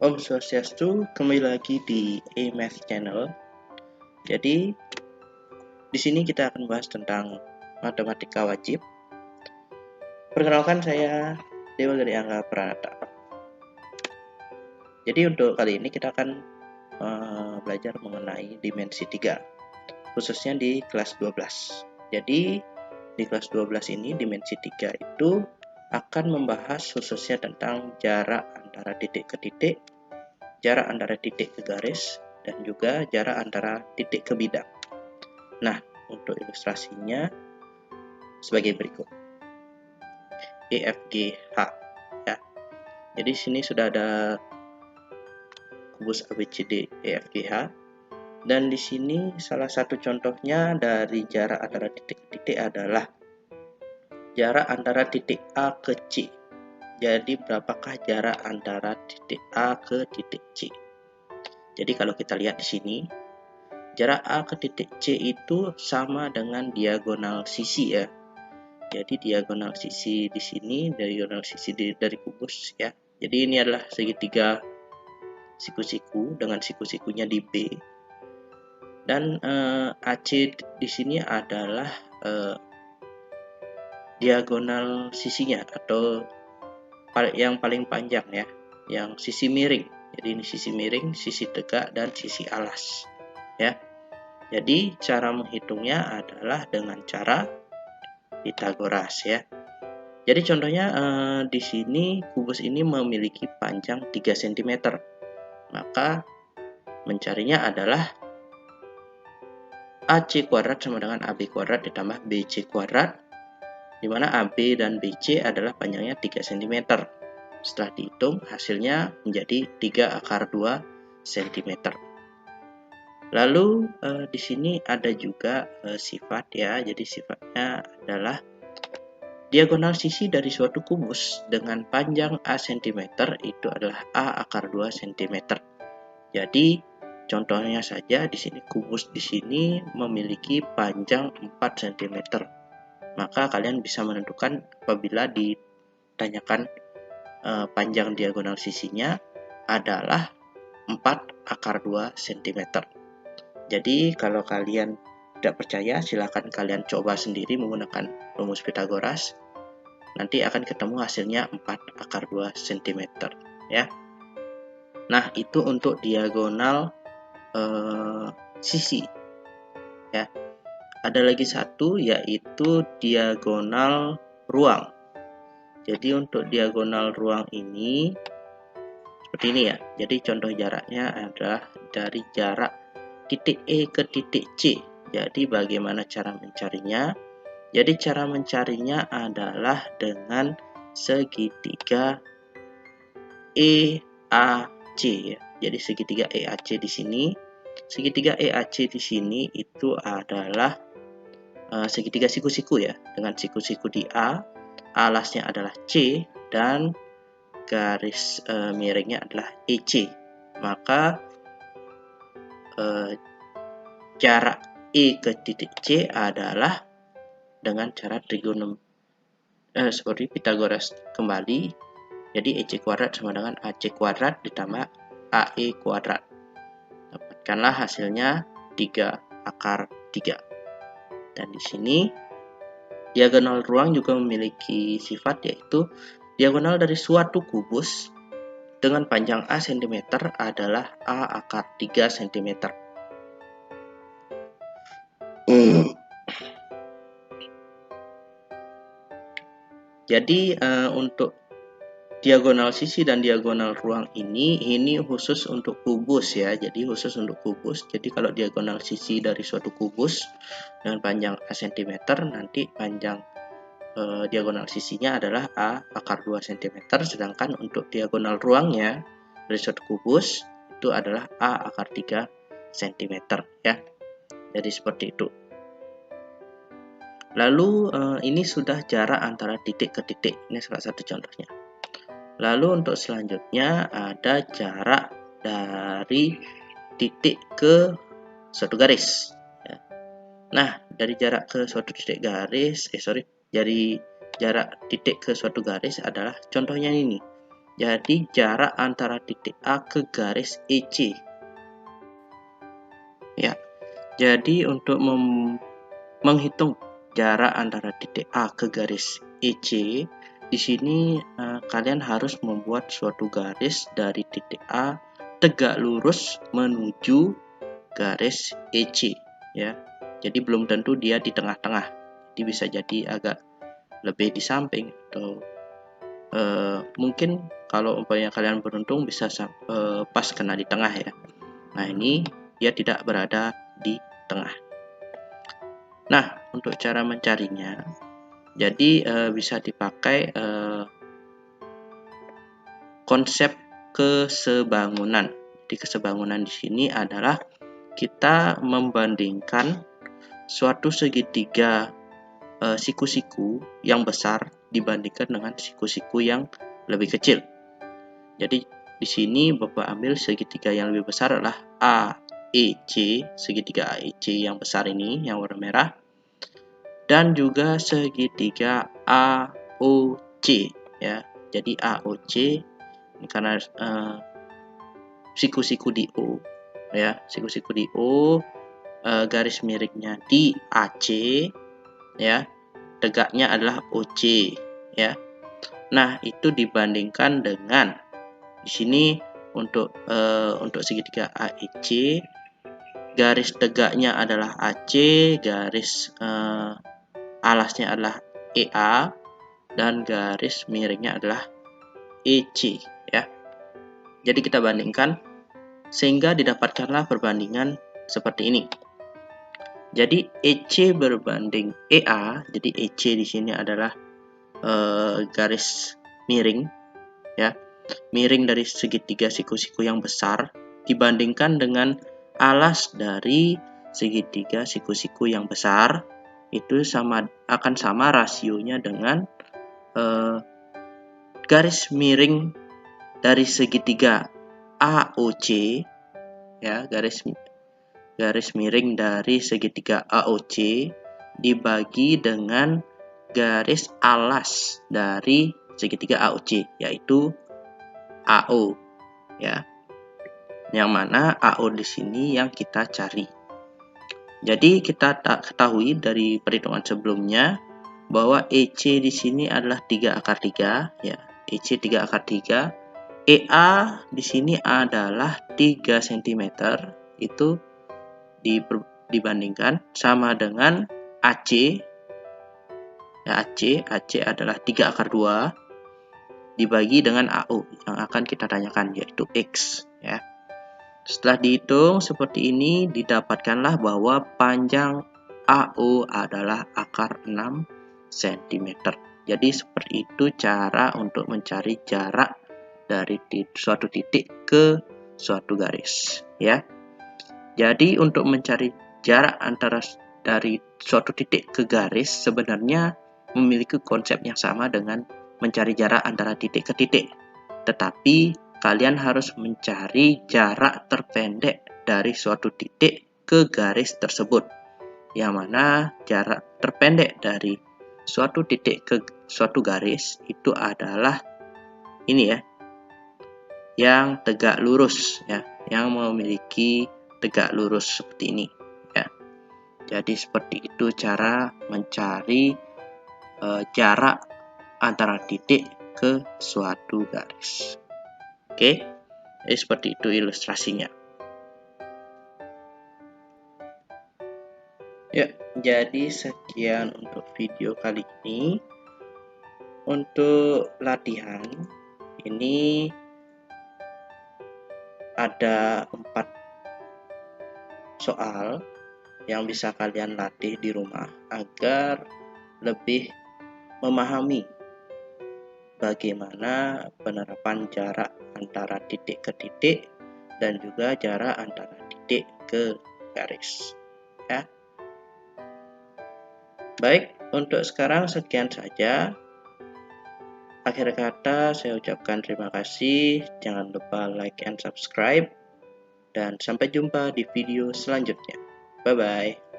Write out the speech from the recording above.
Om Swastiastu, kembali lagi di A-Math Channel. Jadi, di sini kita akan bahas tentang matematika wajib. Perkenalkan, saya Dewa dari Angga Pranata. Jadi untuk kali ini kita akan belajar mengenai dimensi 3, khususnya di kelas 12. Jadi, di kelas 12 ini dimensi 3 itu akan membahas khususnya tentang jarak antara titik ke titik, jarak antara titik ke garis, dan juga jarak antara titik ke bidang. Nah, untuk ilustrasinya sebagai berikut. EFGH ya. Jadi sini sudah ada kubus ABCD EFGH, dan di sini salah satu contohnya dari jarak antara titik ke titik adalah jarak antara titik A ke C. Jadi berapakah jarak antara titik A ke titik C? Jadi kalau kita lihat di sini, jarak A ke titik C itu sama dengan diagonal sisi ya. Jadi diagonal sisi di sini, diagonal sisi dari kubus ya. Jadi ini adalah segitiga siku-siku dengan siku-sikunya di B. Dan AC di sini adalah diagonal sisinya atau yang paling panjang ya, yang sisi miring. Jadi ini sisi miring, sisi tegak, dan sisi alas ya. Jadi cara menghitungnya adalah dengan cara Pitagoras ya. Jadi contohnya di sini kubus ini memiliki panjang 3 cm. Maka mencarinya adalah AC kuadrat sama dengan AB kuadrat ditambah BC kuadrat, di mana AB dan BC adalah panjangnya 3 cm. Setelah dihitung hasilnya menjadi 3 akar 2 cm. Lalu di sini ada juga sifat ya. Jadi sifatnya adalah diagonal sisi dari suatu kubus dengan panjang A cm itu adalah A akar 2 cm. Jadi contohnya saja di sini kubus di sini memiliki panjang 4 cm. Maka kalian bisa menentukan apabila ditanyakan panjang diagonal sisinya adalah 4 akar 2 cm. Jadi kalau kalian tidak percaya, silakan kalian coba sendiri menggunakan rumus Pitagoras. Nanti akan ketemu hasilnya 4 akar 2 cm ya. Nah, itu untuk diagonal sisi ya. Ada lagi satu yaitu diagonal ruang. Jadi untuk diagonal ruang ini seperti ini ya. Jadi contoh jaraknya adalah dari jarak titik E ke titik C. Jadi bagaimana cara mencarinya? Jadi cara mencarinya adalah dengan segitiga EAC ya. Jadi segitiga EAC di sini, segitiga EAC di sini itu adalah segitiga siku-siku ya, dengan siku-siku di A, alasnya adalah C, dan garis miringnya adalah EC. Maka jarak E ke titik C adalah dengan cara seperti Pitagoras kembali. Jadi EC kuadrat sama dengan AC kuadrat ditambah AE kuadrat. Dapatkanlah hasilnya 3 akar 3. Dan di sini diagonal ruang juga memiliki sifat yaitu diagonal dari suatu kubus dengan panjang A cm adalah A akar 3 cm. Jadi untuk diagonal sisi dan diagonal ruang ini khusus untuk kubus ya. Jadi khusus untuk kubus. Jadi kalau diagonal sisi dari suatu kubus dengan panjang A cm, nanti panjang diagonal sisinya adalah A akar 2 cm. Sedangkan untuk diagonal ruangnya dari suatu kubus itu adalah A akar 3 cm ya. Jadi seperti itu. Lalu ini sudah jarak antara titik ke titik. Ini salah satu contohnya. Lalu untuk selanjutnya ada jarak dari titik ke suatu garis. Nah, dari jarak ke suatu titik garis, dari jarak titik ke suatu garis adalah contohnya ini. Jadi jarak antara titik A ke garis EC. Ya. Jadi untuk menghitung jarak antara titik A ke garis EC, di sini kalian harus membuat suatu garis dari titik A tegak lurus menuju garis EC, ya. Jadi belum tentu dia di tengah-tengah. Jadi bisa jadi agak lebih di samping atau mungkin kalau umpamanya kalian beruntung bisa pas kena di tengah ya. Nah, ini dia tidak berada di tengah. Nah, untuk cara mencarinya, jadi bisa dipakai konsep kesebangunan. Di kesebangunan di sini adalah kita membandingkan suatu segitiga siku-siku yang besar dibandingkan dengan siku-siku yang lebih kecil. Jadi di sini Bapak ambil segitiga yang lebih besar adalah AEC, segitiga AEC yang besar ini yang warna merah, dan juga segitiga AOC, ya. Jadi AOC ini karena siku-siku di O, ya, siku-siku di O, garis miringnya di AC, ya, tegaknya adalah OC, ya. Nah, itu dibandingkan dengan di sini untuk segitiga AEC, garis tegaknya adalah AC, garis alasnya adalah EA, dan garis miringnya adalah EC, ya. Jadi kita bandingkan sehingga didapatkanlah perbandingan seperti ini. Jadi EC berbanding EA, jadi EC di sini adalah garis miring, ya, miring dari segitiga siku-siku yang besar dibandingkan dengan alas dari segitiga siku-siku yang besar, itu akan sama rasionya dengan garis miring dari segitiga AOC, ya, garis miring dari segitiga AOC dibagi dengan garis alas dari segitiga AOC, yaitu AO, ya. Yang mana AO di sini yang kita cari. Jadi kita ketahui dari perhitungan sebelumnya bahwa EC di sini adalah 3/3, ya. EC 3/3. EA di sini adalah 3 cm, itu dibandingkan sama dengan AC, ya, AC adalah 3/2 dibagi dengan AO yang akan kita tanyakan, yaitu X, ya. Setelah dihitung seperti ini, didapatkanlah bahwa panjang AO adalah akar 6 cm. Jadi seperti itu cara untuk mencari jarak dari suatu titik ke suatu garis, ya. Jadi untuk mencari jarak dari suatu titik ke garis sebenarnya memiliki konsep yang sama dengan mencari jarak antara titik ke titik. Tetapi kalian harus mencari jarak terpendek dari suatu titik ke garis tersebut. Yang mana jarak terpendek dari suatu titik ke suatu garis itu adalah ini, ya, yang tegak lurus, ya, yang memiliki tegak lurus seperti ini, ya. Jadi seperti itu cara mencari jarak antara titik ke suatu garis. Oke, jadi seperti itu ilustrasinya. Ya, jadi sekian untuk video kali ini. Untuk latihan ini ada 4 soal yang bisa kalian latih di rumah agar lebih memahami bagaimana penerapan jarak antara titik ke titik dan juga jarak antara titik ke garis, ya. Baik, untuk sekarang sekian saja. Akhir kata saya ucapkan terima kasih. Jangan lupa like and subscribe, dan sampai jumpa di video selanjutnya. Bye bye.